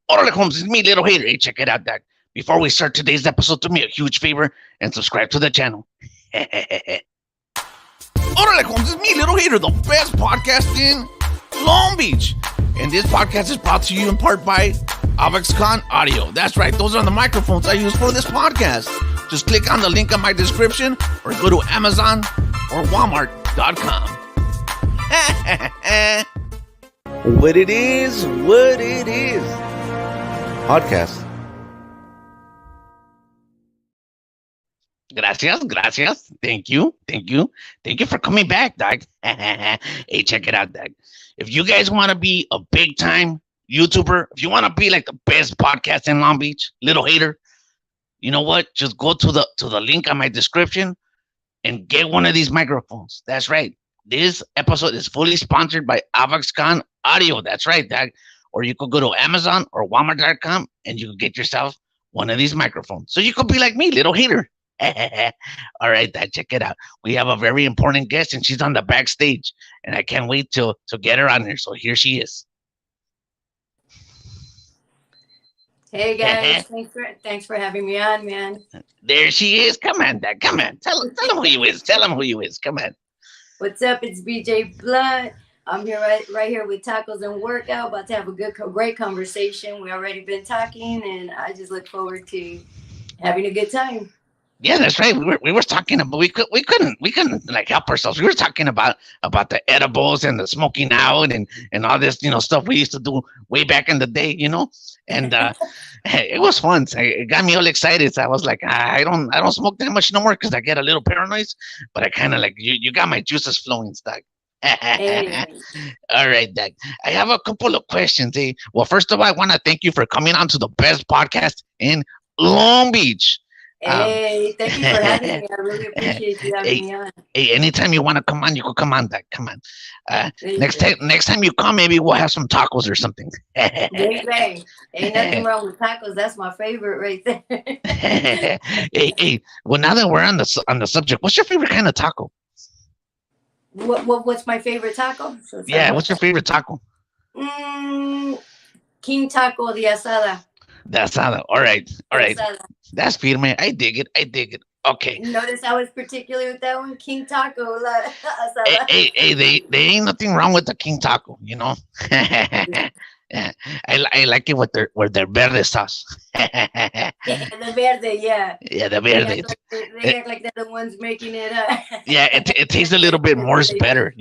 Orale Holmes, it's me, Little Hater. Hey, check it out, Doc. Before we start today's episode, do me a huge favor and subscribe to the channel. Orale Holmes, it's me, Little Hater, the best podcast in Long Beach. And this podcast is brought to you in part by AvexCon Audio. That's right, those are the microphones I use for this podcast. Just click on the link in my description or go to Amazon or Walmart.com. What it is. Podcast. Gracias. Thank you for coming back, Doc. Hey, check it out, Doc. If you guys want to be a big time YouTuber, if you want to be like the best podcast in Long Beach, Little Hater, you know what? Just go to the link on my description and get one of these microphones. That's right. This episode is fully sponsored by AvexCon Audio. That's right, Doc. Or you could go to Amazon or Walmart.com and you could get yourself one of these microphones. So you could be like me, Little Hater. All right, Dad, check it out. We have a very important guest and she's on the backstage. And I can't wait to get her on here. So here she is. Hey guys, thanks for having me on, man. There she is. Come on, Dad. Come on. Tell him who you is. Tell him who you is. Come on. What's up? It's BJ Blunt. I'm here right here with Tacos and Workout, about to have a great conversation. We already been talking, and I just look forward to having a good time. Yeah, that's right. We were talking about we couldn't like help ourselves. We were talking about the edibles and the smoking out and all this stuff we used to do way back in the day, and it was fun. It got me all excited. So I was like, I don't smoke that much no more because I get a little paranoid, but I kind of like you got my juices flowing, Doc. Hey. All right, Doc. I have a couple of questions. Well, first of all, I want to thank you for coming on to the best podcast in Long Beach. Hey, thank you for having me. I really appreciate you having me on. Hey, anytime you want to come on, you can come on, Doc. Come on. Next time you come, maybe we'll have some tacos or something. Hey, ain't nothing wrong with tacos. That's my favorite right there. hey. Well, now that we're on the subject, what's your favorite kind of taco? What's my favorite taco? What's your favorite taco? King Taco de Asada. The asada. All right. Asada. That's firme. I dig it. Okay. Notice I was particular with that one, King Taco. Asada. Hey, they ain't nothing wrong with the King Taco, Yeah. I like it with their verde sauce. The verde, yeah. Yeah, the verde. They act like they're the ones making it up. Yeah, it tastes a little bit more better,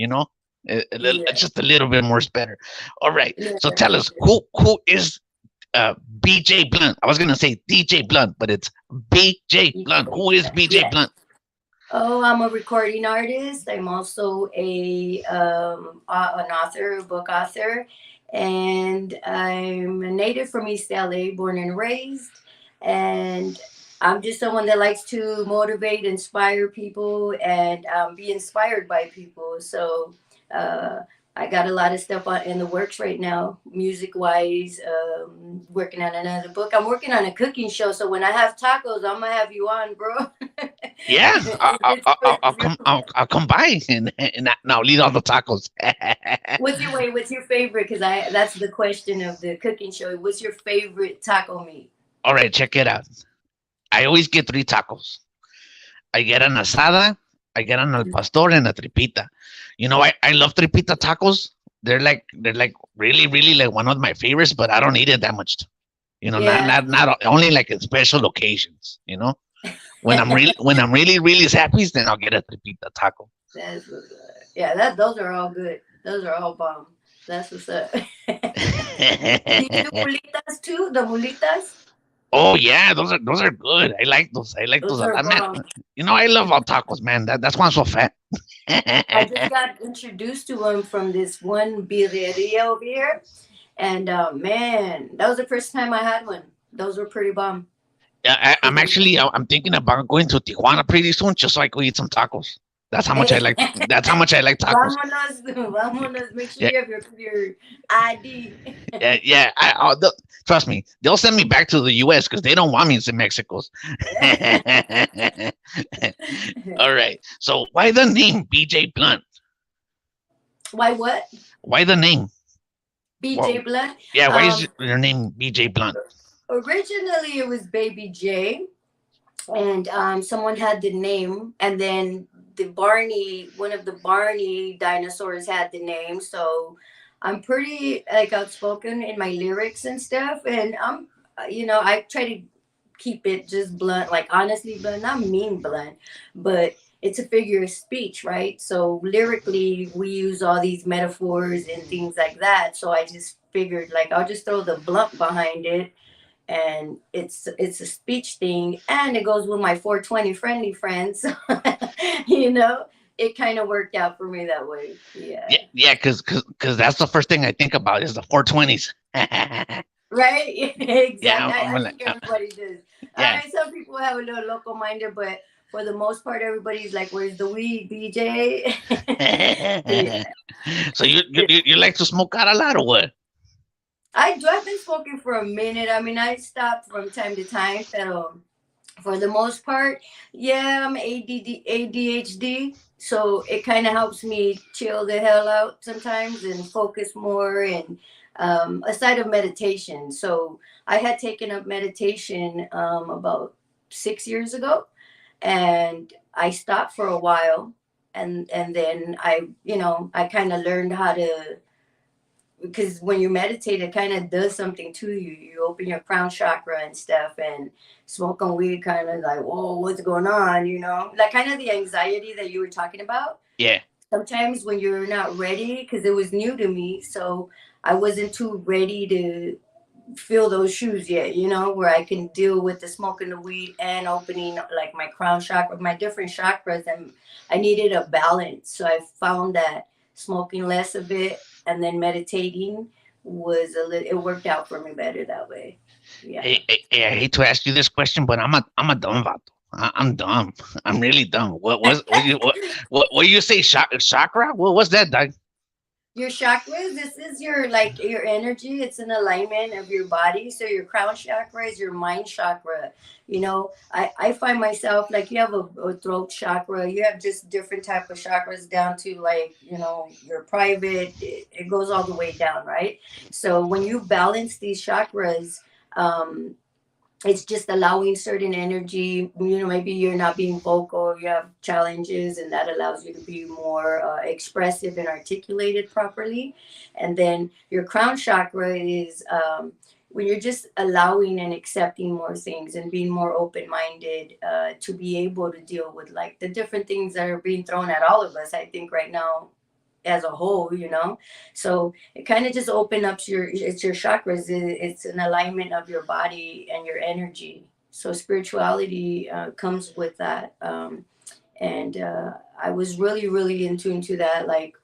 just a little bit more better. All right. Yeah. So tell us, who is BJ Blunt? I was gonna say DJ Blunt, but it's BJ Blunt. Who is BJ Blunt? Oh, I'm a recording artist. I'm also an author, book author, and I'm a native from East LA, born and raised. And I'm just someone that likes to motivate, inspire people, and be inspired by people. So I got a lot of stuff in the works right now, music-wise, working on another book. I'm working on a cooking show, so when I have tacos, I'm gonna have you on, bro. Yeah, I'll come by and I'll eat all the tacos. What's your favorite? Because that's the question of the cooking show. What's your favorite taco meat? All right, check it out. I always get 3 tacos. I get an asada, I get an al pastor, and a tripita. I love tripita tacos. They're like really, really like one of my favorites, but I don't eat it that much. Not only like in special occasions. When I'm really, really happy, then I'll get a tripita taco. Those are all good. Those are all bomb. That's what's up. Do you do mulitas too? The mulitas? Oh yeah, those are good. I like those. I love all tacos, man. That's why I'm so fat. I just got introduced to them from this one birreria over here, and man, that was the first time I had one. Those were pretty bomb. Yeah, I'm thinking about going to Tijuana pretty soon just so I could eat some tacos. That's how much I like. That's how much I like tacos. Vámonos. Make sure you have your ID. Trust me, they'll send me back to the U.S. because they don't want me in Mexico's. All right. So why the name BJ Blunt? Why what? Why the name? BJ Well, Blunt. yeah, why is Um, your name BJ Blunt? Originally, it was Baby J, and someone had the name, and then one of the Barney dinosaurs had the name. So I'm pretty like outspoken in my lyrics and stuff, and I try to keep it just blunt, like honestly blunt, not mean blunt, but it's a figure of speech, right? So lyrically, we use all these metaphors and things like that. So I just figured like I'll just throw the blunt behind it, and it's a speech thing, and it goes with my 420 friendly friends. you know it kind of worked out for me that way. Yeah. Yeah, yeah, because that's the first thing I think about is the 420s. Yeah, Right. Exactly. I I'm like, think everybody does. yeah. Some people have a little local minder, but for the most part everybody's like, where's the weed, BJ? Yeah. So you like to smoke out a lot or what? I've been smoking for a minute. I mean, I stopped from time to time, but for the most part, yeah, I'm ADHD, so it kind of helps me chill the hell out sometimes and focus more. And aside of meditation, so I had taken up meditation about 6 years ago, and I stopped for a while, and then I kind of learned how to, because when you meditate, it kind of does something to you. You open your crown chakra and stuff, and smoking weed kind of like, whoa, what's going on? Like kind of the anxiety that you were talking about. Yeah. Sometimes when you're not ready, because it was new to me, so I wasn't too ready to fill those shoes yet, where I can deal with the smoking the weed and opening like my crown chakra, my different chakras, and I needed a balance. So I found that smoking less of it and then meditating was it worked out for me better that way. Yeah. Hey, I hate to ask you this question, but I'm a dumb vato. I'm dumb. I'm really dumb. What you say? Chakra? What was that, dog? Your chakras, this is your like your energy. It's an alignment of your body. So your crown chakra is your mind chakra. I find myself like you have a throat chakra. You have just different type of chakras down to like your private. It goes all the way down, right? So when you balance these chakras, um, it's just allowing certain energy. Maybe you're not being vocal, you have challenges, and that allows you to be more expressive and articulated properly. And then your crown chakra is when you're just allowing and accepting more things and being more open-minded, to be able to deal with like the different things that are being thrown at all of us, I think right now as a whole. So it kind of just open up it's your chakras. It's an alignment of your body and your energy. So spirituality comes with that. And I was really really in tune to that, like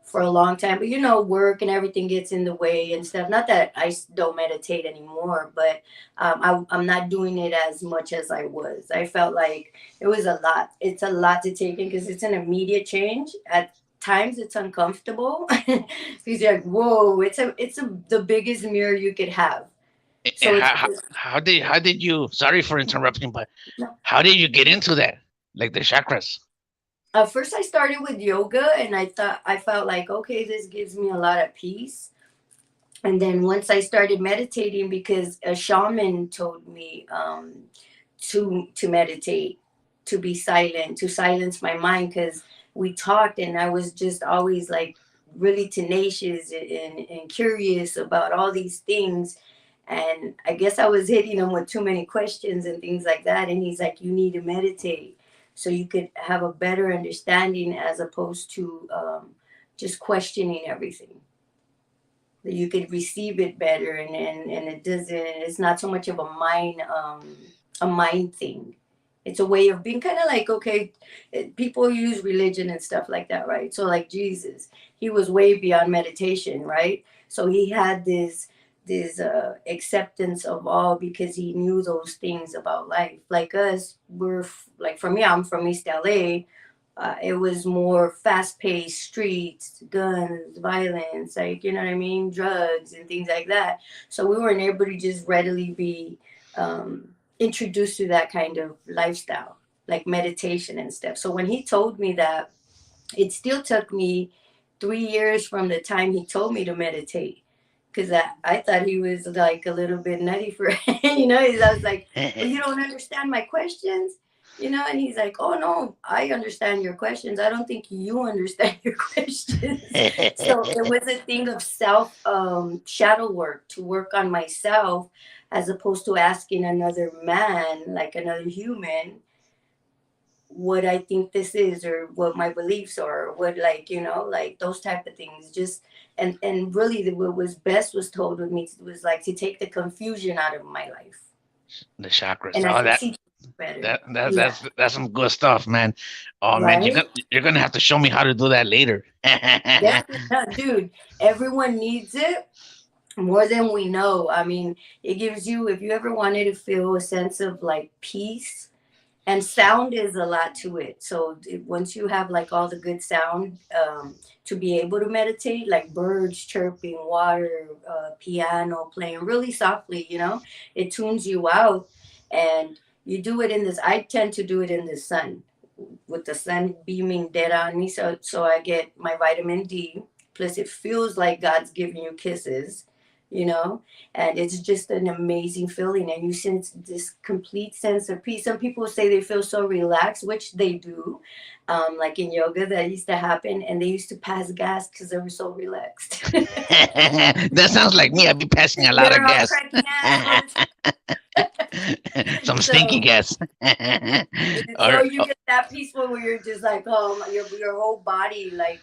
for a long time. But work and everything gets in the way and stuff. Not that I don't meditate anymore, but I'm not doing it as much as I was. I felt like it was a lot. It's a lot to take in because it's an immediate change. At times it's uncomfortable because you're like, whoa, it's the biggest mirror you could have. So it's How did you? Sorry for interrupting, but no. how did you get into that? Like the chakras? First I started with yoga, and I felt like, okay, this gives me a lot of peace. And then once I started meditating, because a shaman told me to meditate, to be silent, to silence my mind, because we talked and I was just always like really tenacious and curious about all these things. And I guess I was hitting him with too many questions and things like that. And he's like, you need to meditate so you could have a better understanding as opposed to just questioning everything. That you could receive it better, and it's not so much of a mind thing. It's a way of being kind of like, okay, people use religion and stuff like that, right? So like Jesus, he was way beyond meditation, right? So he had this acceptance of all because he knew those things about life. Like us, like for me, I'm from East LA. It was more fast-paced streets, guns, violence, like you know what I mean, drugs and things like that. So we weren't able to just readily be introduced to that kind of lifestyle, like meditation and stuff. So when he told me that, it still took me 3 years from the time he told me to meditate because I thought he was like a little bit nutty for, I was like, well, you don't understand my questions, and he's like, oh no, I understand your questions. I don't think you understand your questions. So it was a thing of self shadow work, to work on myself, as opposed to asking another man, like another human, what I think this is, or what my beliefs are, or what, like, like those type of things. Just and really, what was best was told with me was like to take the confusion out of my life, The chakras. and I Oh, could that see better. that that Yeah, that's some good stuff, man. Oh man, right. you're gonna have to show me how to do that later. Definitely, dude. Everyone needs it more than we know. I mean, it gives you, if you ever wanted to feel a sense of like peace, and sound is a lot to it. So once you have like all the good sound, to be able to meditate, like birds chirping, water, piano playing really softly, it tunes you out. And you do it in this, I tend to do it in the sun, with the sun beaming dead on me, so I get my vitamin D. Plus it feels like God's giving you kisses, you know and it's just an amazing feeling, and you sense this complete sense of peace. Some people say they feel so relaxed, which they do. Like in yoga, that used to happen, and they used to pass gas because they were so relaxed. That sounds like me. I'd be passing a lot of They're all gas. cracking ass all the Some time. stinky So gas. so or you get that peaceful where you're just like, oh, your whole body, like,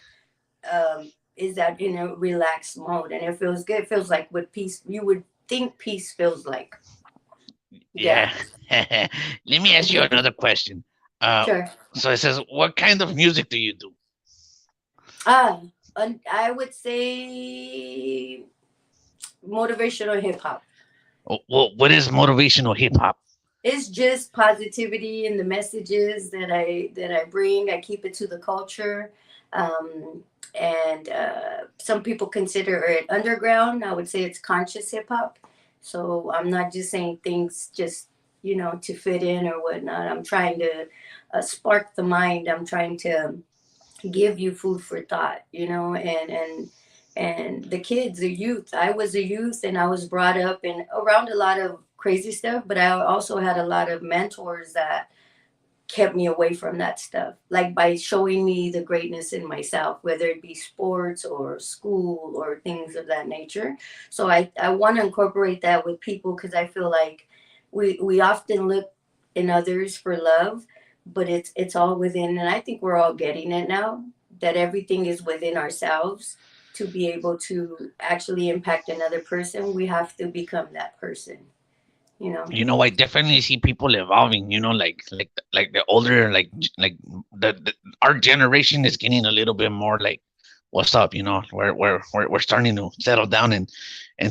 is that in a relaxed mode, and it feels good. It feels like what peace you would think peace feels like. Yeah. yeah. Let me ask you Mhm. another question. Uh, Sure. so it says, what kind of music do you do? Ah, I would say motivational hip hop. Well, what is motivational hip hop? It's just positivity in the messages that I bring. I keep it to the culture, and some people consider it underground. I would say it's conscious hip hop. So I'm not just saying things just to fit in or whatnot. I'm trying to spark the mind. I'm trying to give you food for thought, and the kids, the youth. I was a youth, and I was brought up in around a lot of crazy stuff, but I also had a lot of mentors that kept me away from that stuff, like by showing me the greatness in myself, whether it be sports or school or things of that nature. So I want to incorporate that with people, because I feel like we often look in others for love, but it's all within, and I think we're all getting it now, that everything is within ourselves. To be able to actually impact another person, we have to become that person, you know I definitely see people evolving. Like the older, like our generation is getting a little bit more like, what's up? We're starting to settle down and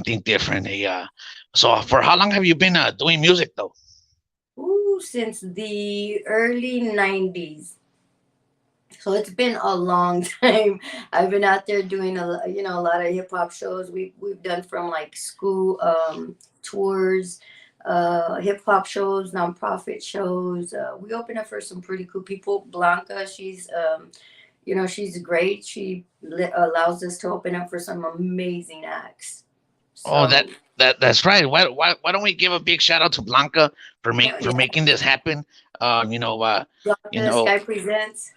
think different. So for how long have you been doing music though? Ooh, since the early 90s. So it's been a long time. I've been out there doing a lot of hip hop shows. We've done from like school tours, hip hop shows, nonprofit shows. We open up for some pretty cool people. Blanca, she's great. She allows us to open up for some amazing acts. Oh, So that's right. Why don't we give a big shout out to Blanca for yeah, making this happen? Um, you know, uh, you Blanca know. Sky presents.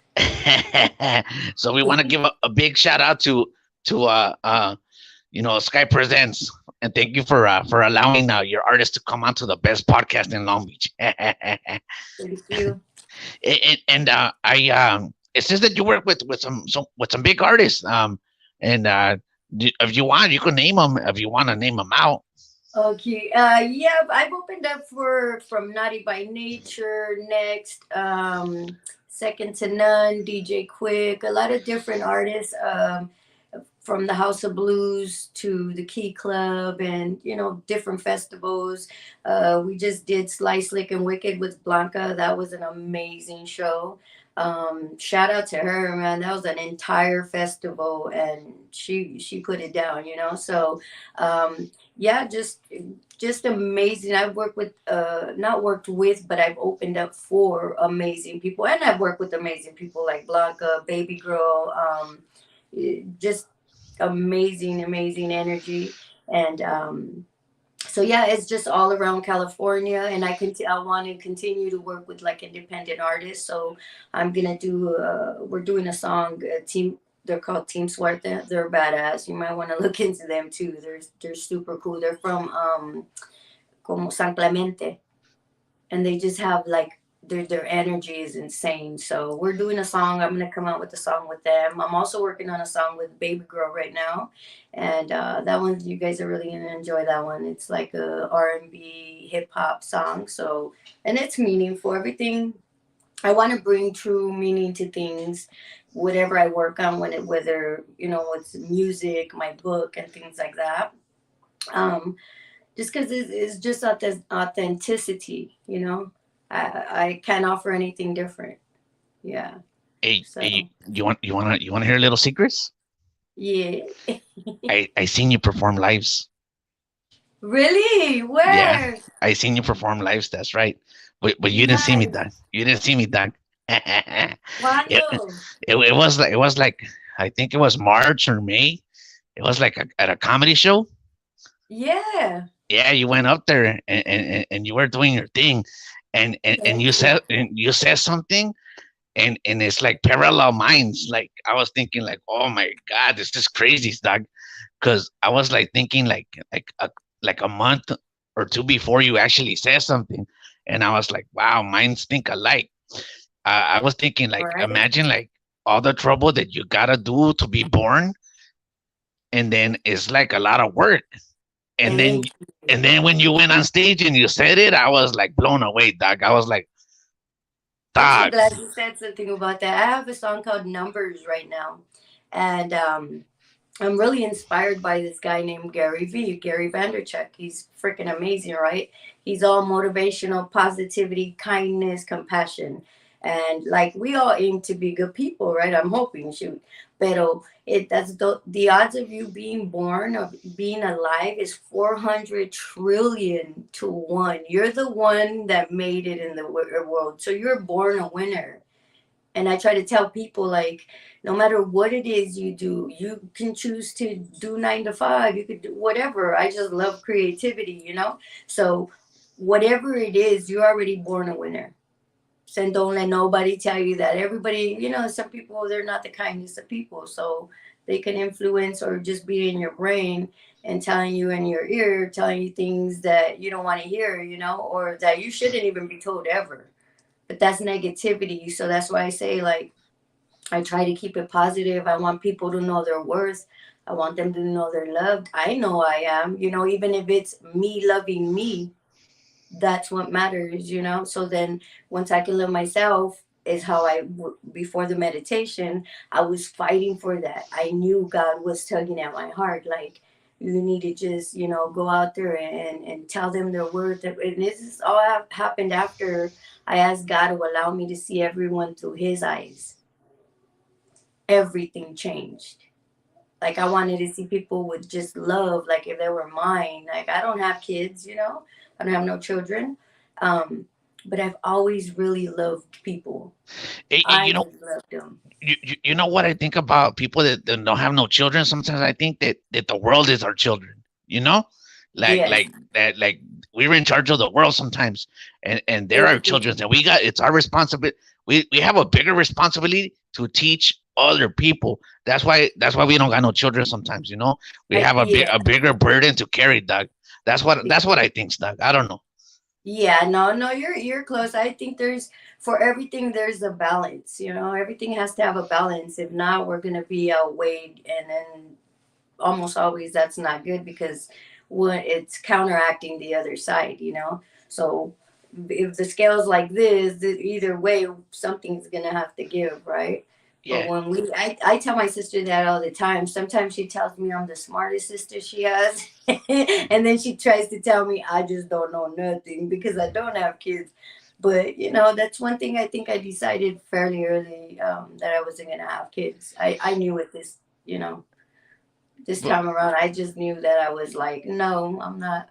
So we want to give a big shout out to Sky Presents, and thank you for allowing your artist to come onto the best podcast in Long Beach. Thank you. And it says that you work with some big artists. And if you want, you can name them if you want to name them out. Okay. Yeah, I've opened up for from Naughty by Nature, Next, Second to None, DJ Quick, a lot of different artists, from the House of Blues to the Key Club, and different festivals. We just did Slice, Slick, and Wicked with Blanca. That was an amazing show. Shout out to her, man. That was an entire festival, and she put it down. So yeah, just amazing. I've worked with, not worked with, but I've opened up for amazing people, and I've worked with amazing people like Blanca, Baby Girl, just amazing energy. And so yeah, it's just all around California, and I want to continue to work with like independent artists. So I'm gonna do we're doing a song team. They're called Team Suerte. They're badass. You might want to look into them too. They're super cool. They're from como San Clemente, and they just have like their energy is insane. So we're doing a song. I'm gonna come out with a song with them. I'm also working on a song with Baby Girl right now, and that one you guys are really gonna enjoy that one. It's like a R&B hip hop song. So and it's meaningful. Everything I want to bring true meaning to things. Whatever I work on, whether it's music, my book, and things like that. Um, just because it's just authenticity, I can't offer anything different. Yeah. Hey, So you want to hear little secrets? yeah. I seen you perform lives. Really? Yeah, Where? I seen you perform lives. That's right. But you didn't see me, Nice. Doug. You didn't see me, Doug. it, Cuando? it was like I think it was March or May. It was like at a comedy show. Yeah. Yeah, you went up there and you were doing your thing, and Thank you. you said something, and it's like parallel minds. Like I was thinking, like, oh my god, this is crazy, Doug. Because I was like thinking like a month or two before you actually said something, and I was like, wow, minds think alike. I was thinking like, Right? imagine like all the trouble that you gotta do to be born, and then it's like a lot of work, and then Thank and you. then when you went on stage and you said it, I was like blown away, Doc. I was like, I'm so Doc, glad you said something about that. I have a song called Numbers right now. And I'm really inspired by this guy named Gary V, Gary Vanderchuck. He's freaking amazing, right? He's all motivational, positivity, kindness, compassion. And like we all aim to be good people, right? I'm hoping, shoot. Pero that's the odds of you being born, of being alive, is 400 trillion to one. You're the one that made it in the world. So you're born a winner. And I try to tell people like, no matter what it is you do, you can choose to do 9 to 5. You could do whatever. I just love creativity. So whatever it is, you're already born a winner. So don't let nobody tell you that. Everybody, some people they're not the kindest of people, so they can influence or just be in your brain and telling you in your ear, telling you things that you don't want to hear, or that you shouldn't even be told ever. But that's negativity. So that's why I say like I try to keep it positive. I want people to know their worth. I want them to know they're loved. I know I am, even if it's me loving me, that's what matters. So then once I can love myself, is how before the meditation, I was fighting for that. I knew God was tugging at my heart. Like, you need to just, go out there and tell them their worth. And this is all happened after I asked God to allow me to see everyone through his eyes. Everything changed. Like I wanted to see people with just love, like if they were mine. Like I don't have kids. I don't have no children. Um, but I've always really loved people. I you know, just loved them. you know what I think about people that don't have no children. Sometimes I think that the world is our children. You know, Yes. like that like we're in charge of the world sometimes, and they're our Thank children, and it's our responsibility. We have a bigger responsibility to teach other people. That's why we don't got no children sometimes. We have Yeah. a bigger burden to carry, Doug. That's what I think, Doug. I don't know. Yeah, no, you're close. I think there's for everything there's a balance. Everything has to have a balance. If not, we're gonna be outweighed, and then almost always that's not good because when it's counteracting the other side. So if the scale's like this, either way something's gonna have to give, right? But Yeah, when I tell my sister that all the time. Sometimes she tells me I'm the smartest sister she has, and then she tries to tell me I just don't know nothing because I don't have kids. But that's one thing I think I decided fairly early, that I wasn't gonna have kids. I knew it you know this but time around. I just knew that I was like, no, I'm not.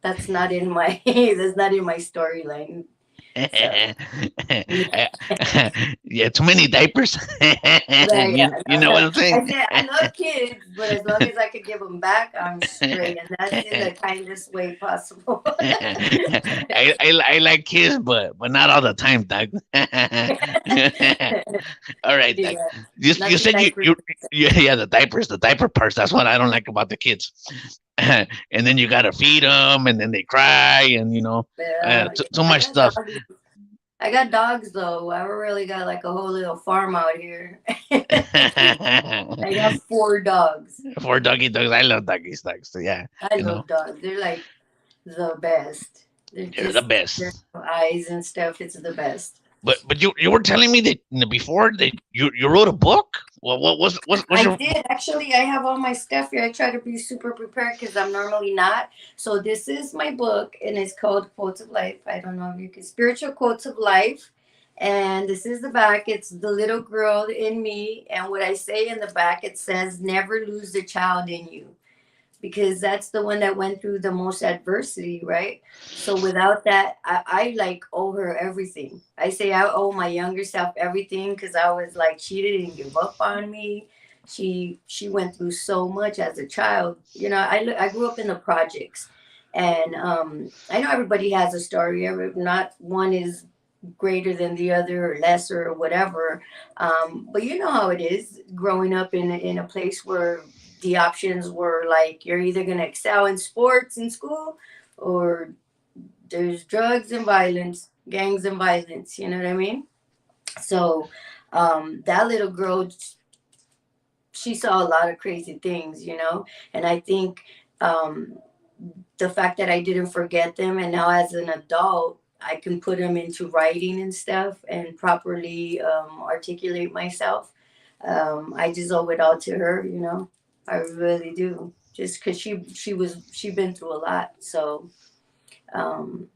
That's not in my that's not in my storyline. So yeah, Yeah, too many diapers. but you yeah, you no, know no. what I'm saying? I said I love kids, but as long as I could give them back, I'm straight, and that's in the kindest way possible. I like kids, but not all the time, Doug. All right, Doug. Yeah, You not the said diaper. yeah, the diapers, the diaper parts. That's what I don't like about the kids. And then you gotta feed them, and then they cry, and too I much got stuff. dogs. I got dogs though. I really got like a whole little farm out here. I got 4 dogs. For doggy dogs, I love doggy dogs. So yeah, I you know, love dogs. They're like the best. They're they're the just their best. eyes and stuff. It's the best. But you were telling me that before that you wrote a book. Well, what's I your did actually. I have all my stuff here. I try to be super prepared because I'm normally not. So this is my book, and it's called Quotes of Life. I don't know if you can spiritual quotes of life. And this is the back. It's the little girl in me, and what I say in the back, it says, "Never lose the child in you." Because that's the one that went through the most adversity, right? So without that, I like owe her everything. I say I owe my younger self everything because I was like, she didn't give up on me. She went through so much as a child. I grew up in the projects, and I know everybody has a story. Not one is greater than the other or lesser or whatever. But you know how it is growing up in a place where the options were like you're either going to excel in sports in school or there's drugs and violence, gangs and violence. You know what I mean? So that little girl, she saw a lot of crazy things. And I think um, the fact that I didn't forget them, and now as an adult, I can put them into writing and stuff and properly articulate myself. I just owe it all to her. I really do. Just because she been through a lot, so um,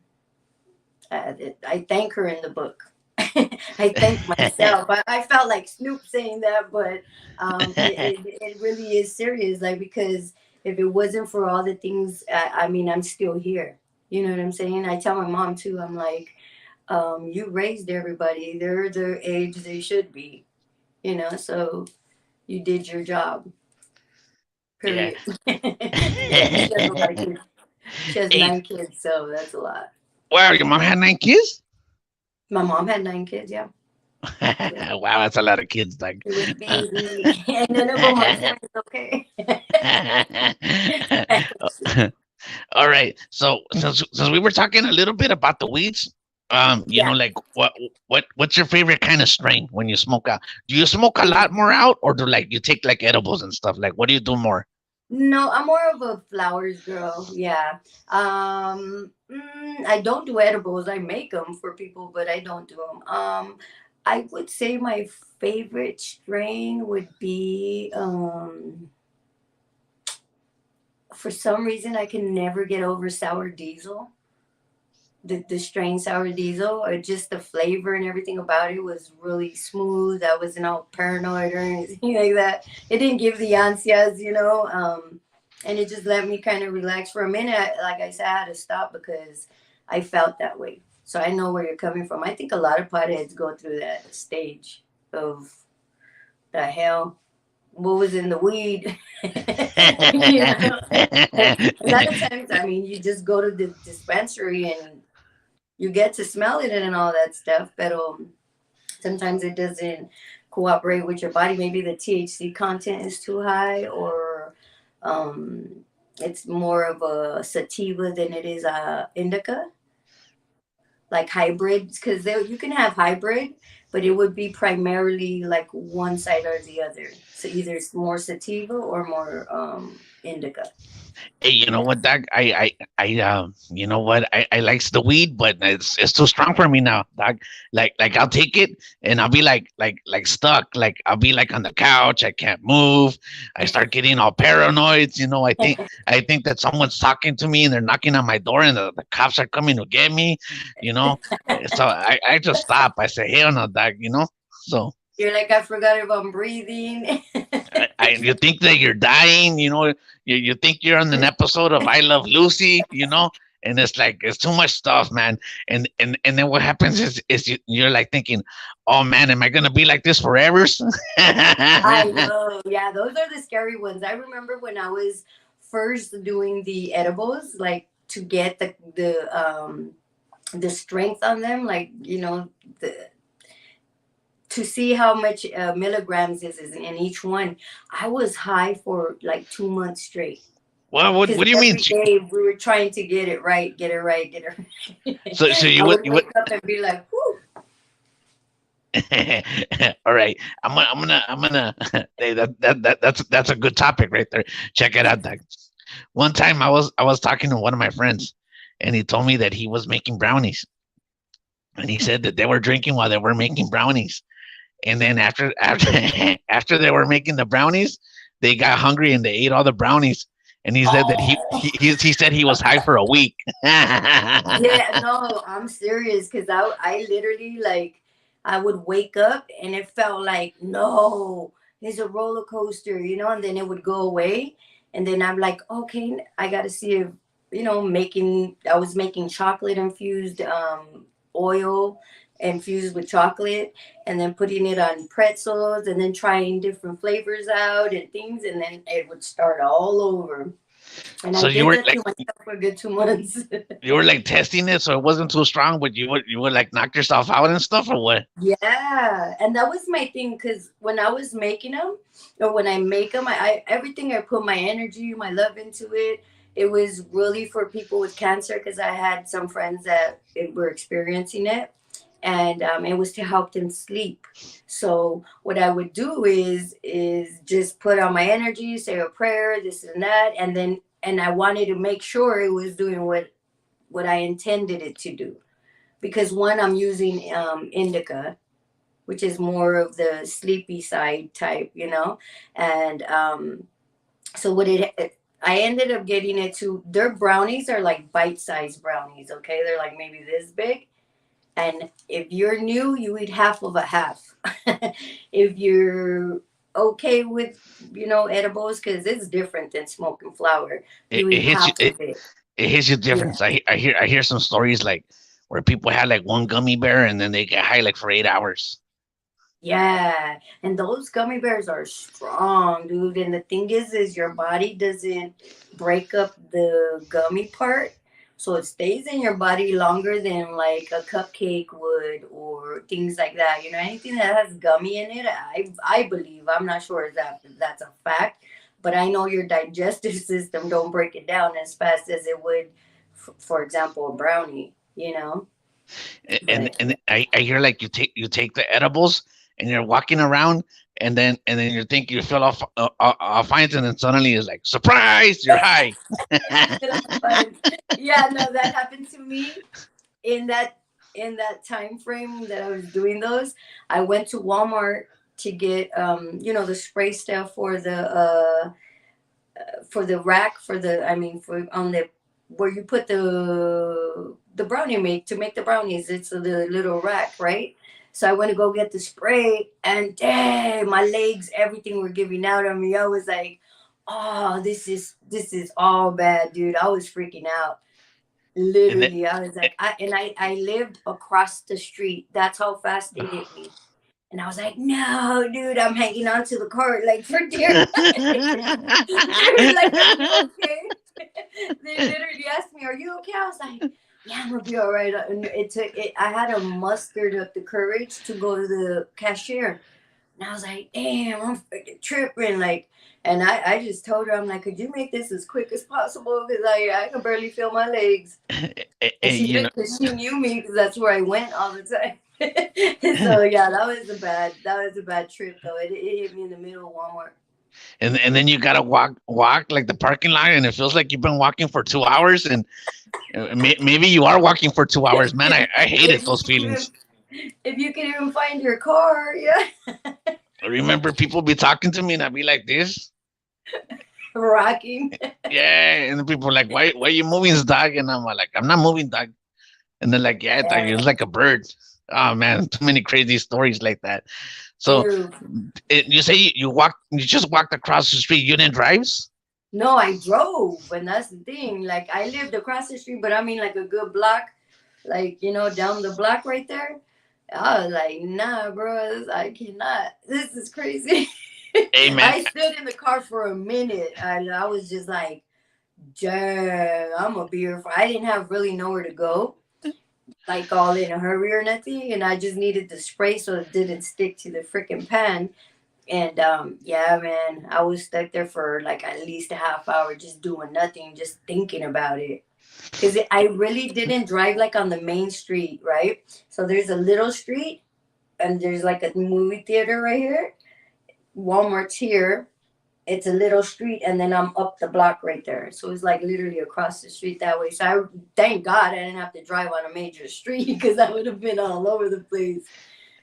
I thank her in the book. I thank myself. I felt like Snoop saying that, but it really is serious. Like because if it wasn't for all the things, I mean, I'm still here. You know what I'm saying? I tell my mom too. I'm like, you raised everybody. They're the age they should be. So you did your job. yeah? Period. Yeah, she has a lot of kids. She has Hey, 9 kids, so that's a lot. wow, your mom had 9 kids. My mom had 9 kids. Yeah, yeah. Wow, that's a lot of kids, like. It was busy, and none of them are friends. Okay. All right. So since we were talking a little bit about the weeds, Yeah. like what's your favorite kind of strain when you smoke out? Do you smoke a lot more out, or do like you take like edibles and stuff? Like, what do you do more? No, I'm more of a flowers girl. Yeah. I don't do edibles. I make them for people, but I don't do them. I would say my favorite strain would be for some reason I can never get over sour diesel. The strain sour diesel, or just the flavor and everything about it was really smooth. I wasn't all paranoid or anything like that. It didn't give the ansias. And it just let me kind of relax for a minute. Like I said, I had to stop because I felt that way. So I know where you're coming from. I think a lot of potheads go through that stage of the hell. What was in the weed? you know, a lot of times, I mean, you just go to the dispensary and you get to smell it and all that stuff, but sometimes it doesn't cooperate with your body. Maybe the THC content is too high, or um, it's more of a sativa than it is a indica, like hybrids, because you can have hybrid, but it would be primarily like one side or the other. So either it's more sativa or more indica. Hey, you know what, Doc? You know what? I likes the weed, but it's too strong for me now, Doc. Like I'll take it and I'll be like stuck. Like I'll be like on the couch. I can't move. I start getting all paranoid. I think that someone's talking to me and they're knocking on my door and the cops are coming to get me. You know, so I just stop. I say, hell no, Doc. So You're like, I forgot if I'm breathing. you think that you're dying, you think you're on an episode of I Love Lucy, and it's like it's too much stuff, man. And then what happens is you're like thinking, oh man, am I gonna be like this forever? I know. Yeah, those are the scary ones. I remember when I was first doing the edibles, like to get the strength on them, like the to see how much milligrams is in each one. I was high for like 2 months straight Well, because what do you mean? every day we were trying to get it right, get it right, get it So right. you I would would you would wake up and be like, whew. all right. I'm gonna hey, that's a good topic right there. Check it out, Doc. One time I was talking to one of my friends, and he told me that he was making brownies, and he said that they were drinking while they were making brownies, and then after after they were making the brownies, they got hungry and they ate all the brownies, and he said that Oh. he said he was high for a week. Yeah, no, I'm serious because I literally like I would wake up and it felt like no, it's a roller coaster, and then it would go away, and then I'm like, okay, I got to see if making I was making chocolate infused oil infused with chocolate, and then putting it on pretzels, and then trying different flavors out and things, and then it would start all over. And I So you did were that to like myself for a good 2 months. you were like testing it, so it wasn't too strong, but you would like knock yourself out and stuff, or what? Yeah, and that was my thing because when I was making them, or when I make them, I everything I put my energy, my love into it. It was really for people with cancer because I had some friends that were experiencing it, and it was to help them sleep. So what I would do is just put on my energy, say a prayer, this and that, and I wanted to make sure it was doing what I intended it to do because one I'm using indica, which is more of the sleepy side type, and so I ended up getting it to their brownies are like bite-sized brownies. Okay, they're like maybe this big, and if you're new, you eat half of a half. If you're okay with edibles because it's different than smoking flower, It, you it eat hits you. half of it. It hits you Yeah. different. I hear some stories like where people had like one gummy bear and then they get high like for 8 hours. Yeah, and those gummy bears are strong, dude. And the thing is your body doesn't break up the gummy part, so it stays in your body longer than like a cupcake would or things like that. Anything that has gummy in it, I believe. I'm not sure if that's a fact, but I know your digestive system don't break it down as fast as it would, for example, a brownie. And But and I hear like you take the edibles and you're walking around and then you think you feel off fine and then suddenly it's like surprise, you're high. But yeah, no, that happened to me in that time frame that I was doing those. I went to Walmart to get the spray stuff for the rack for the I mean for on the where you put the brownie make to make the brownies. It's the little rack, right? So I went to go get the spray, and dang, my legs, everything were giving out on me. I was like, "Oh, this is all bad, dude." I was freaking out. And then Literally, I was like, I lived across the street. That's how fast they hit me. And I was like, no, dude, I'm hanging on to the cart like for dear life. They were like, are you okay? They literally asked me, are you okay? I was like, yeah, I'm gonna be all right. And it took it. I had to muster up the courage to go to the cashier. And I was like, damn, I'm freaking tripping. Like, and I just told her, I'm like, could you make this as quick as possible? Because I can barely feel my legs. And she you did know because she knew me because that's where I went all the time. So yeah, that was a bad trip though. It hit me in the middle of Walmart. and then you gotta walk like the parking lot and it feels like you've been walking for 2 hours and maybe you are walking for 2 hours, man. I hated if you those can even feelings. if you can even find your car, yeah. I remember people be talking to me and I'd be like this. Rocking. Yeah, and the people are like, why are you moving, dog? And I'm like, I'm not moving, dog. And they're like, yeah, dog, you're Yeah. like a bird. Oh man, too many crazy stories like that. So Dude. you say you just walked across the street. You didn't drive? No, I drove, and that's the thing. Like I lived across the street, but I mean like a good block, like down the block right there. I was like, nah, bro, I cannot. This is crazy. Hey man, I stood in the car for a minute, and I was just like, dang, I'm gonna be here for. I didn't have really nowhere to go, like all in a hurry or nothing, and I just needed the spray so it didn't stick to the freaking pan. And yeah, man, I was stuck there for like at least a half hour just doing nothing, just thinking about it. Because I really didn't drive like on the main street, right? So there's a little street and there's like a movie theater right here. Walmart's here. It's a little street and then I'm up the block right there. So it's like literally across the street that way. So I thank God I didn't have to drive on a major street because I would have been all over the place.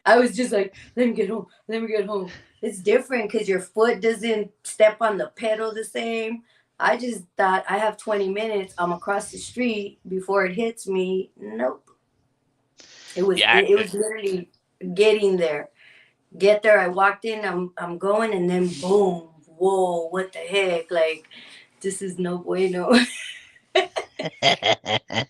I was just like, let me get home. Let me get home. It's different because your foot doesn't step on the pedal the same. I just thought I have 20 minutes. I'm across the street before it hits me. Nope. It was yeah, it, it was literally getting there. Get there. I walked in. I'm going, and then boom. Whoa! What the heck? Like this is no bueno.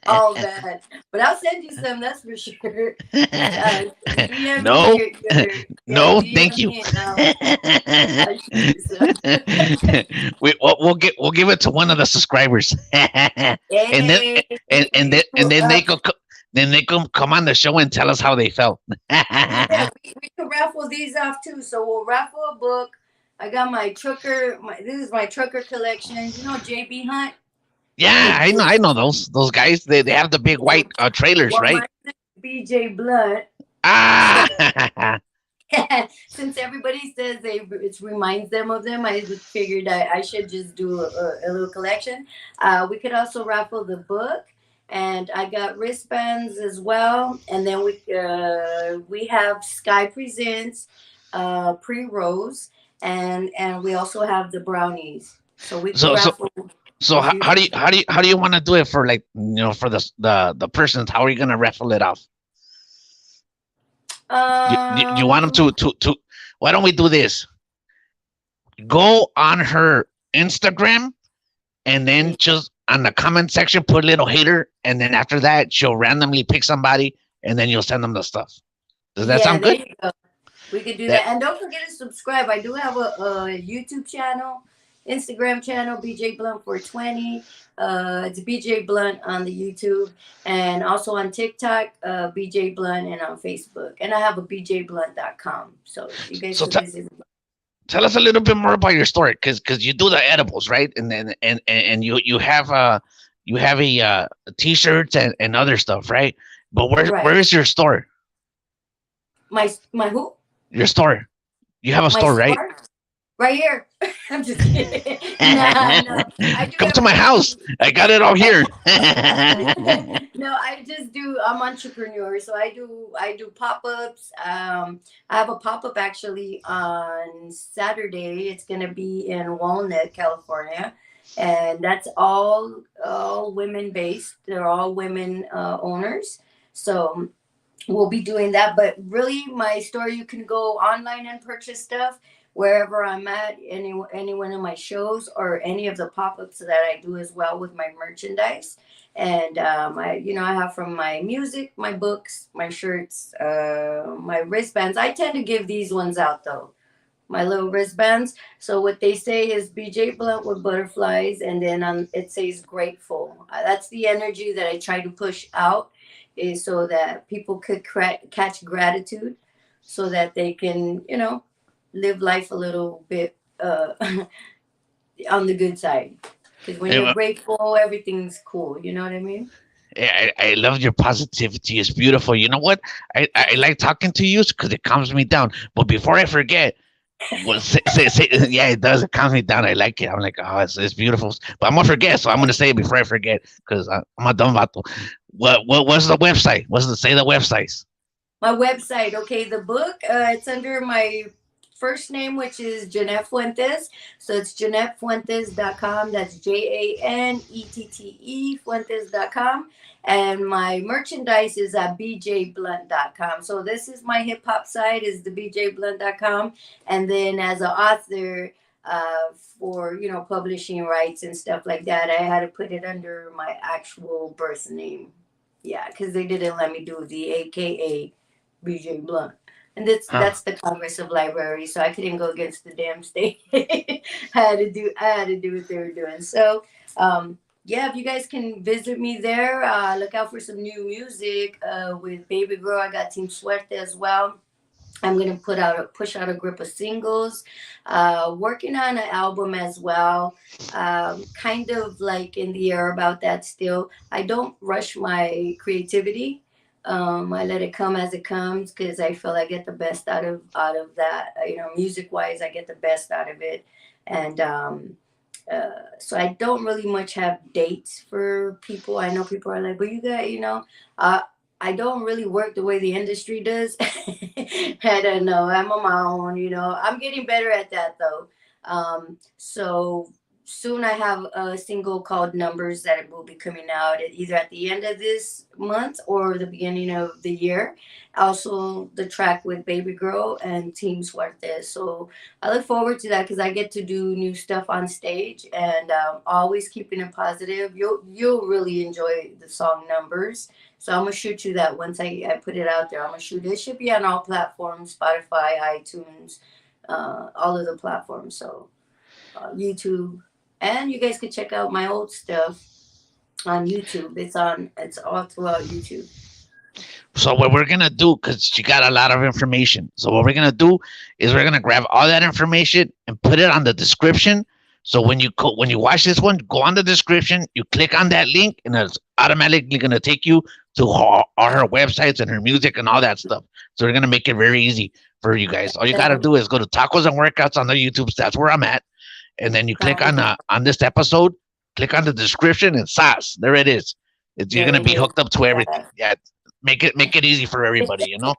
All bad. But I'll send you some. That's for sure. DM no, me yeah, no, thank DM you. me and I'll shoot you some. We'll give it to one of the subscribers, and then Hey, and pull then up. they come on the show and tell us how they felt. Yeah, we can raffle these off too. So we'll raffle a book. I got my trucker. This is my trucker collection. You know JB Hunt. Yeah, The, I know those guys. They have the big white trailers, well, right? mine is BJ Blunt. So Ah, since everybody says it reminds them of them, I just figured I should just do a little collection. We could also raffle the book, and I got wristbands as well. And then we have Sky Presents pre rolls, and we also have the brownies. So we could so so raffle so a few things. how do you want to do it for, like, for the persons? How are you gonna raffle it off? You want them Um, to? Why don't we do this? Go on her Instagram, and then just on the comment section put a little hater, and then after that she'll randomly pick somebody, and then you'll send them the stuff. Does that yeah, sound there good? you go. We could do That that. And don't forget to subscribe. I do have a YouTube channel, Instagram channel, BJ Blunt 420. It's BJ Blunt on the YouTube and also on TikTok, BJ Blunt, and on Facebook. And I have a bjblunt.com. So you guys so could visit. tell us a little bit more about your story, because you do the edibles, right? And then and you have t-shirts and other stuff, right? But where Right. is your store? My who? Your store. You have a My store, right? store? Right here. I'm just kidding. Nah, no. I do Come to my everything. house. I got it all here. No, I just do. I'm entrepreneur, so I do pop-ups. I have a pop-up actually on Saturday. It's gonna be in Walnut, California, and that's all women based. They're all women owners. So we'll be doing that. But really, my store, you can go online and purchase stuff wherever I'm at, any one of my shows or any of the pop-ups that I do as well with my merchandise. And I have from my music, my books, my shirts, my wristbands. I tend to give these ones out though, my little wristbands. So what they say is BJ Blunt with butterflies, and then it says grateful. That's the energy that I try to push out, is so that people could catch gratitude, so that they can live life a little bit on the good side. Because when you're Yeah, grateful, everything's cool. You know what I mean? I love your positivity. It's beautiful. You know what? I like talking to you because it calms me down. But before I forget, well, yeah, it does. It calms me down. I like it. I'm like, oh, it's beautiful. But I'm gonna forget, so I'm gonna say it before I forget, because I'm a dumb vato. What's the website? What's the say the websites? My website, okay, the book, it's under my first name, which is Jeanette Fuentes. So it's JeanetteFuentes.com. That's JANETTE Fuentes.com. And my merchandise is at BJBlunt.com. So this is my hip hop site, is the BJBlunt.com. And then as an author, for publishing rights and stuff like that. I had to put it under my actual birth name. Yeah, because they didn't let me do the AKA BJ Blunt. And Huh. that's the Congress of Libraries, so I couldn't go against the damn state. I had to do what they were doing. So yeah, if you guys can visit me there, look out for some new music with Baby Girl. I got Team Suerte as well. I'm gonna push out a group of singles, working on an album as well. Kind of like in the air about that still. I don't rush my creativity. I let it come as it comes because I feel I get the best out of that. Music wise, I get the best out of it, and so I don't really much have dates for people. I know people are like, "But you got," uh, I don't really work the way the industry does. I don't know. I'm on my own. I'm getting better at that though. So soon I have a single called Numbers that it will be coming out either at the end of this month or the beginning of the year. Also, the track with Baby Girl and Team Suerte. So I look forward to that because I get to do new stuff on stage and always keeping it positive. You'll really enjoy the song Numbers. So I'm gonna shoot you that once I put it out there. I'm gonna shoot it. It should be on all platforms: Spotify, iTunes, all of the platforms. So YouTube, and you guys can check out my old stuff on YouTube. It's all throughout YouTube. So what we're gonna do, because you got a lot of information. So what we're gonna do is we're gonna grab all that information and put it on the description. So when you watch this one, go on the description, you click on that link, and it's automatically gonna take you to all her websites and her music and all that stuff. So we're gonna make it very easy for you guys. All you gotta do is go to Tacos and Workouts on the YouTube. That's where I'm at, and then you click on this episode, click on the description, and sas, there it is. You're There gonna it be is. hooked up to everything. Yeah. Yeah, make it easy for everybody, you know.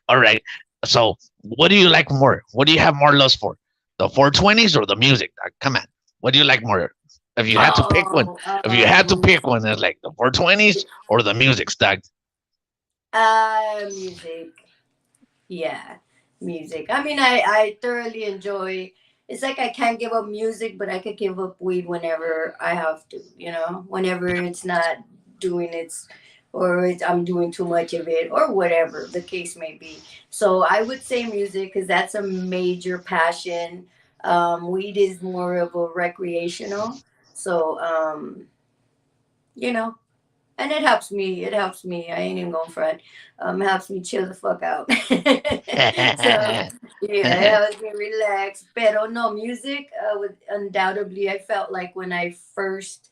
All right. So what do you like more? What do you have more lust for? The 420s or the music? Come on. What do you like more? If you had to pick one, Oh, if you had to pick one, it's like the 420s or the music, Doug. music. Yeah, music. I mean, I thoroughly enjoy. It's like I can't give up music, but I could give up weed whenever I have to. Whenever it's not doing its, or I'm doing too much of it, or whatever the case may be. So I would say music because that's a major passion. Weed is more of a recreational. So you know, and it helps me. It helps me. I ain't even going front. It helps me chill the fuck out. So yeah, it helps me relax. Pero no, music would undoubtedly. I felt like when I first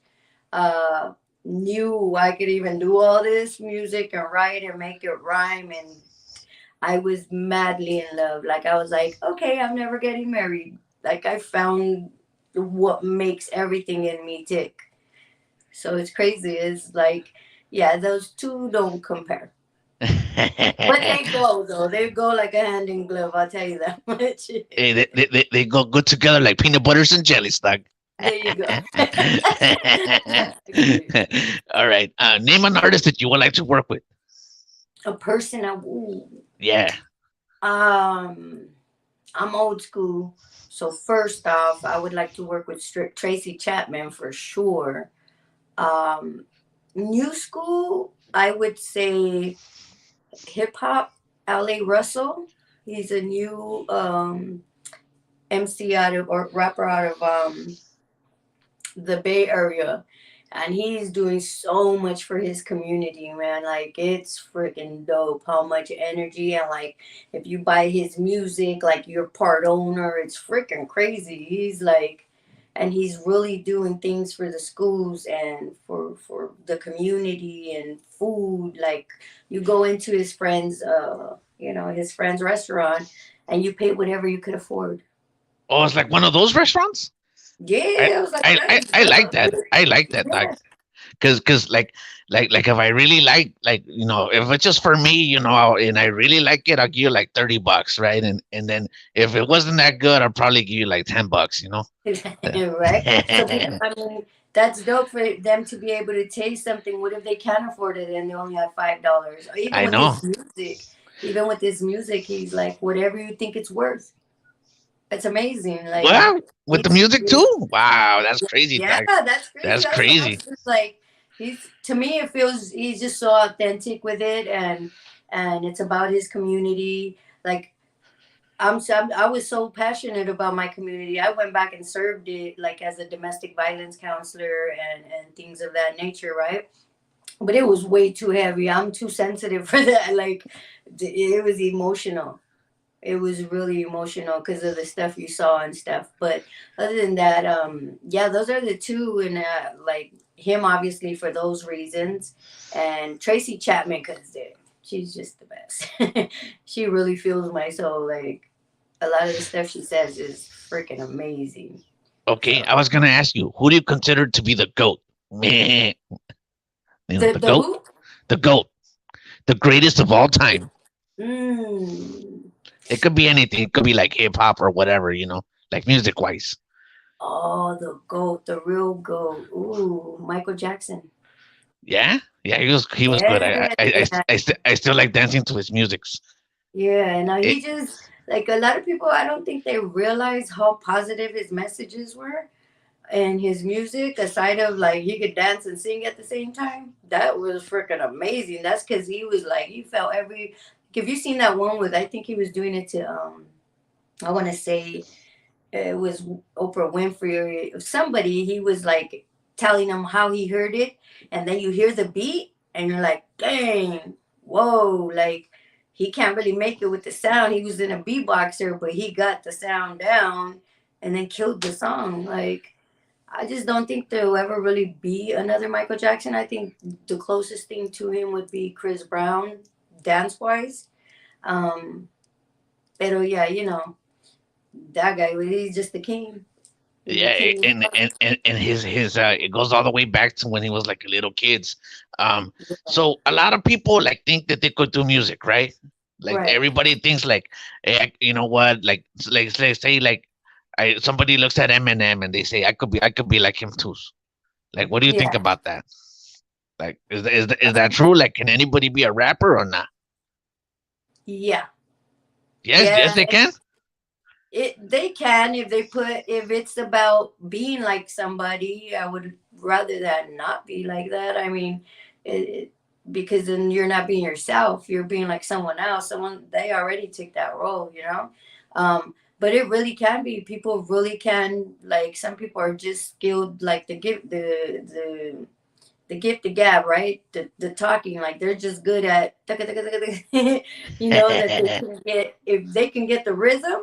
uh, knew I could even do all this music and write and make it rhyme, and I was madly in love. Like I was like, okay, I'm never getting married. Like I found what makes everything in me tick. So it's crazy. It's like, yeah, those two don't compare. But they go though. They go like a hand in glove. I'll tell you that much. Hey, they go good together like peanut butters and jelly, Doug. There you go. All right. Name an artist that you would like to work with. A person. Ooh. Yeah. Um, I'm old school. So first off, I would like to work with Tracy Chapman for sure. Um, New school, I would say hip hop. LA Russell. He's a new MC out of or rapper out of the Bay Area, and he's doing so much for his community, man. Like it's freaking dope how much energy, and like if you buy his music, like you're part owner. It's freaking crazy. He's like, and he's really doing things for the schools and for the community and food. Like you go into his friend's restaurant, and you pay whatever you could afford. Oh, it's like one of those restaurants. I Yeah, it was like I crazy. like that. I like that, Doug. Yeah. Cause like if I really like if it's just for me, and I really like it, I'll give you like $30, right? And then if it wasn't that good, I'll probably give you like $10, you know. Right? So people, I mean, that's dope for them to be able to taste something. What if they can't afford it and they only have $5? Or I know. even with this music, he's like, whatever you think it's worth. It's amazing. Like Well, with the he's music too. Wow, that's yeah, crazy, yeah, Doc. that's crazy. That's I was crazy. just like, he's to me, it feels he's just so authentic with it, and it's about his community. Like I was so passionate about my community. I went back and served it like as a domestic violence counselor and things of that nature, right? But it was way too heavy. I'm too sensitive for that. Like it was emotional. It was really emotional because of the stuff you saw and stuff. But other than that, yeah, those are the two, and like him obviously for those reasons, and Tracy Chapman because she's just the best. She really feels my soul. Like a lot of the stuff she says is freaking amazing. Okay, So I was gonna ask you, who do you consider to be the goat? Meh. The the goat, who? the goat, the greatest of all time. Mm. It could be anything. It could be like hip hop or whatever, like music wise. Oh, the goat, the real goat. Ooh, Michael Jackson. Yeah, yeah, he was good. Yeah, I still like dancing to his musics. yeah. Now It, he just like a lot of people. I don't think they realize how positive his messages were and his music. Aside of like he could dance and sing at the same time, that was freaking amazing. That's because he was like he felt every. Have you seen that one with? I think he was doing it to. I want to say it was Oprah Winfrey or somebody. He was like telling them how he heard it, and then you hear the beat, and you're like, dang, whoa, like he can't really make it with the sound. He was in a beatboxer, but he got the sound down, and then killed the song. Like I just don't think there'll ever really be another Michael Jackson. I think the closest thing to him would be Chris Brown, dance wise. Um, pero yeah, that guy, he's just the king. He's the yeah, king. and his it goes all the way back to when he was like a little kids. So a lot of people like think that they could do music, right? Like Right. everybody thinks like, hey, you know what? Like let's say like, somebody looks at Eminem and they say I could be like him too. Like, what do you think Yeah. about that? Like, is that true? Like, can anybody be a rapper or not? Yeah. Yes, yes, Yeah. they can. They can if it's about being like somebody. I would rather that not be like that. I mean, it, because then you're not being yourself. You're being like someone else. Someone they already took that role. But it really can be. People really can like. Some people are just skilled like the gift the gab, right? The talking, like they're just good at that they can get if they can get the rhythm,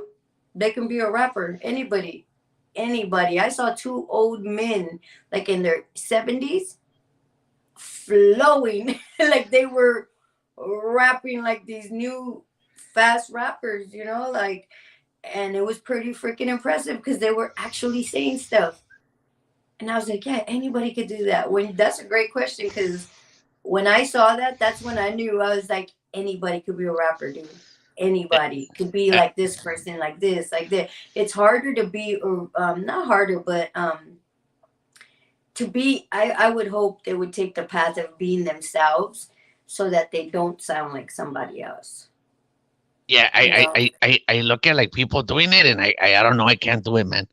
they can be a rapper. Anybody. I saw two old men like in their 70s flowing like they were rapping like these new fast rappers, like and it was pretty freaking impressive because they were actually saying stuff. And I was like, yeah, anybody could do that. When that's a great question because when I saw that, that's when I knew I was like, anybody could be a rapper, dude. Anybody could be Uh, like this person, like this, like that. It's harder to be, or not harder, but to be. I would hope they would take the path of being themselves, so that they don't sound like somebody else. yeah, You know. I look at like people doing it, and I don't know. I can't do it, man.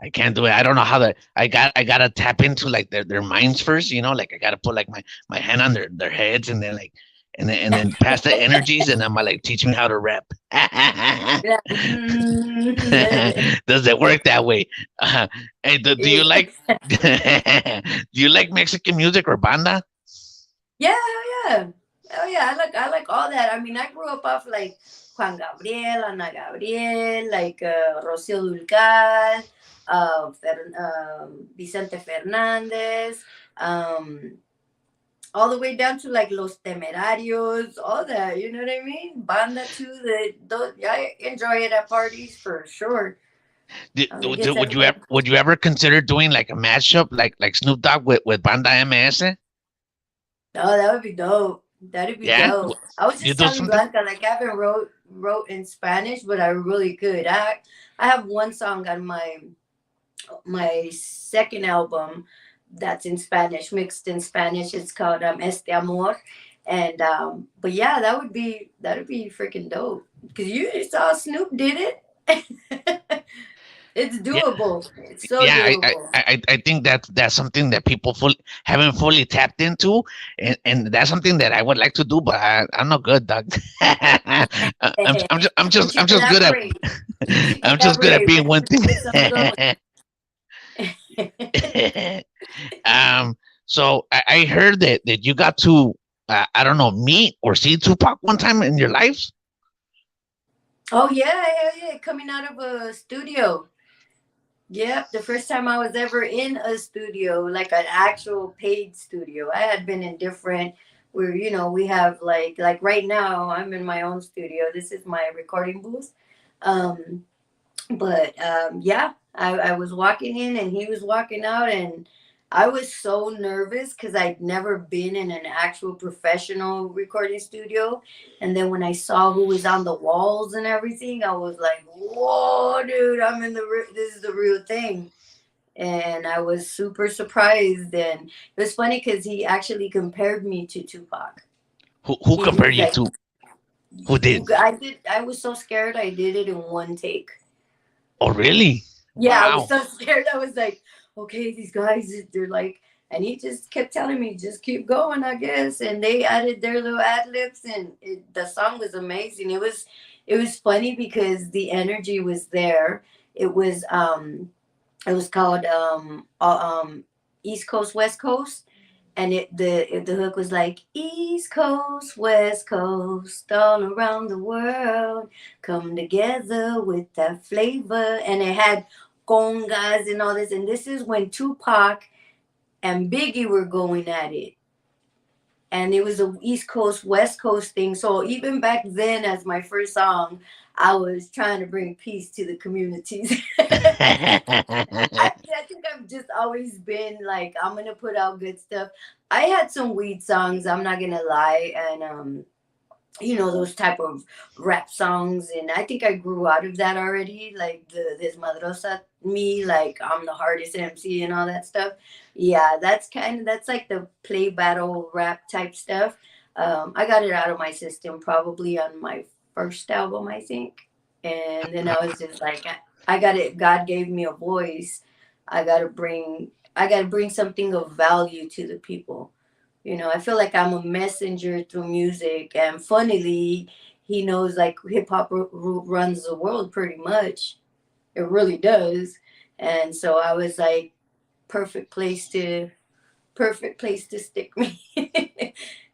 I can't do it. I don't know how to. I gotta tap into like their minds first. Like I gotta put like my hand on their heads, and then like and then pass the energies, and I'm like, teach me how to rap. Yeah. Does it work that way? Hey, do you Yeah. like do you like Mexican music or banda? Yeah, hell yeah. Oh yeah, I like all that. I mean, I grew up off like Juan Gabriel, Ana Gabriel, like Rocío Dulcal, Vicente Fernandez, um, all the way down to like Los Temerarios, all that. You know what I mean? Banda too. Yeah, I enjoy it at parties for sure. It gets everybody. Would you ever consider doing like a mashup like Snoop Dogg with Banda MS? Oh, that would be dope. That'd be Yeah, dope. I was you just do telling something. Blanca, like I haven't wrote in Spanish, but I really could. I have one song on my second album that's in Spanish, mixed in Spanish. It's called Este Amor. And but yeah, that'd be freaking dope. Cause you saw Snoop did it. It's doable. It's so Yeah, doable. I think that's something that people haven't fully tapped into, and that's something that I would like to do, but I'm not good, Doug. But you I'm just good at collaborate. You I'm just good at collaborate being one with some of those. thing. So I heard that you got to I don't know, meet or see Tupac one time in your life. Oh yeah, yeah, yeah. Coming out of a studio. Yep, the first time I was ever in a studio, like an actual paid studio. I had been in different where we have like right now I'm in my own studio. This is my recording booth. Um but yeah, I was walking in and he was walking out, and I was so nervous because I'd never been in an actual professional recording studio. And then when I saw who was on the walls and everything, I was like, whoa, dude, this is the real thing. And I was super surprised. And it was funny because he actually compared me to Tupac. Who He was compared you like, to? Who did? I was so scared I did it in one take. Oh, really? Yeah, I was Wow. so scared. I was like, okay, these guys, they're like, and he just kept telling me, just keep going, I guess. And they added their little ad libs, and the song was amazing. It was funny because the energy was there. It was it was called East Coast West Coast, and the hook was like East Coast West Coast all around the world come together with that flavor, and it had congas and all this, and this is when Tupac and Biggie were going at it, and it was a East Coast West Coast thing. So even back then, as my first song, I was trying to bring peace to the communities. I think I've just always been like, I'm gonna put out good stuff. I had some weed songs, I'm not gonna lie, and those type of rap songs, and I think I grew out of that already, like the this madrosa me, like I'm the hardest MC and all that stuff. Yeah, that's like the play battle rap type stuff. I got it out of my system probably on my first album, I think. And then I was just like, I got it. God gave me a voice. I gotta bring something of value to the people. I feel like I'm a messenger through music, and funnily, he knows like hip hop runs the world pretty much. It really does. And so I was like, perfect place to perfect place to stick me.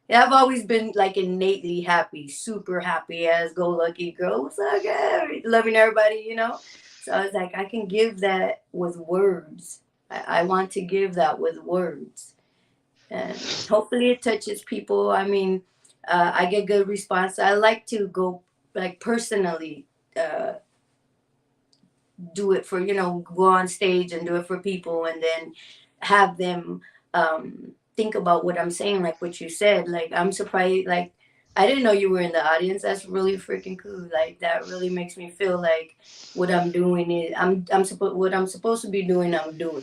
Yeah, I've always been like innately happy, super happy as go lucky girl. What's up, guys? Loving everybody. So I was like, I can give that with words. I want to give that with words, and hopefully it touches people. I mean, I get good response. I like to go like personally uh, do it for go on stage and do it for people, and then have them think about what I'm saying, like what you said. Like I'm surprised. Like I didn't know you were in the audience. That's really freaking cool. Like that really makes me feel like what I'm doing is what I'm supposed to be doing. I'm doing.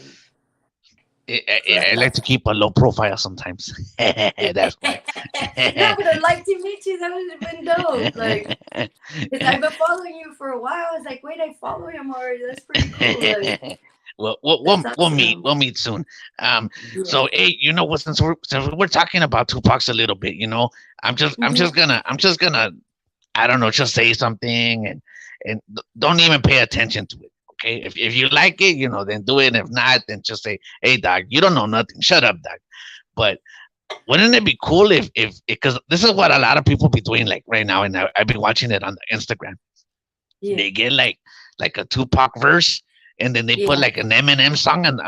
So I that's like to awesome. keep a low profile sometimes. That's why. No, but I'd like to meet you. That would have been dope. Like, because I've been following you for a while. I was like, wait, I follow him already. That's pretty cool. Like, Well, that's we'll meet. awesome. We'll meet soon. Yeah. So hey, you know what? Since we're talking about Tupac's a little bit, Hmm. I'm just gonna I don't know, just say something and don't even pay attention to it. Okay, if you like it, then do it. And if not, then just say, hey, dog, you don't know nothing. Shut up, dog. But wouldn't it be cool if because this is what a lot of people be doing like right now, and I've been watching it on the Instagram. Yeah. They get like a Tupac verse, and then they put Yeah. like an Eminem song and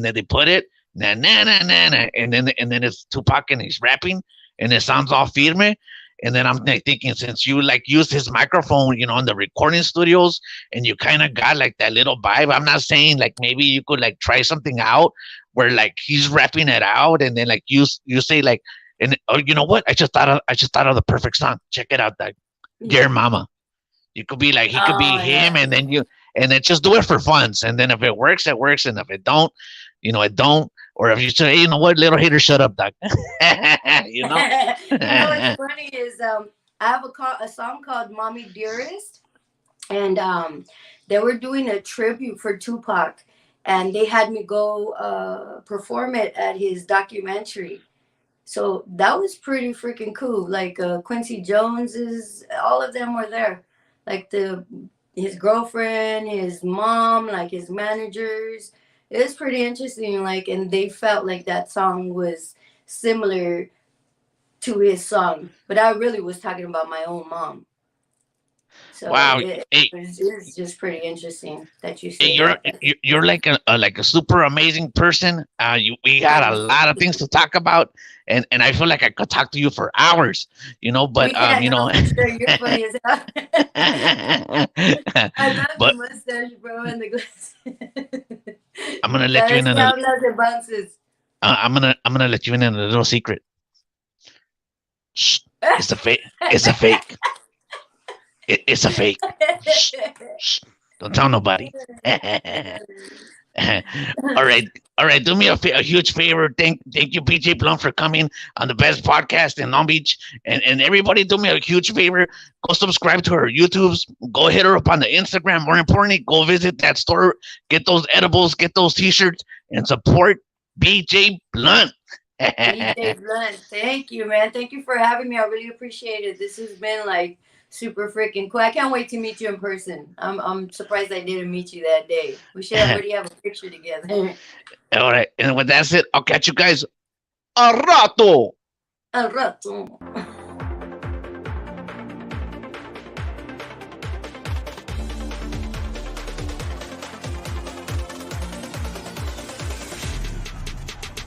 then they put it na na na na na, and then it's Tupac and he's rapping, and it sounds all firme. And then I'm like thinking, since you like used his microphone, in the recording studios, and you kind of got like that little vibe. I'm not saying like maybe you could like try something out where like he's rapping it out, and then like you say like, and oh, you know what? I just thought of the perfect song. Check it out, like Dear Yeah. Mama. You could be like he could be Oh, him, yeah. and then just do it for funs. And then if it works, it works, and if it don't, it don't. Or if you say, hey, you know what, little hater, shut up, doc. you know. What's funny is I have a song called "Mommy Dearest," and they were doing a tribute for Tupac, and they had me go perform it at his documentary. So that was pretty freaking cool. Like Quincy Jones's, all of them were there. Like his girlfriend, his mom, like his managers. It was pretty interesting. Like, and they felt like that song was similar to his song, but I really was talking about my own mom. So Wow. Hey, it's just pretty interesting that you hey, say that. you're like a super amazing person. We had a lot of things to talk about, and I feel like I could talk to you for hours, but Yeah, no, for sure. You're funny as hell. I love the but mustache, bro, and the glasses. I'm gonna let you Gotta in see on a how loves it bounces. I'm gonna let you in on a little secret. Shh, it's a fake. It's a fake. It's a fake. Shh, shh, don't tell nobody. All right, all right. Do me a huge favor. Thank you, PJ Plum, for coming on the best podcast in Long Beach, and everybody, do me a huge favor. Go subscribe to her YouTube's. Go hit her up on the Instagram. More importantly, go visit that store. Get those edibles. Get those T-shirts, and support BJ Blunt. BJ Blunt, thank you, man. Thank you for having me. I really appreciate it. This has been like super freaking cool. I can't wait to meet you in person. I'm surprised I didn't meet you that day. We should already have a picture together. All right, and with that said, I'll catch you guys a rato. Al rato.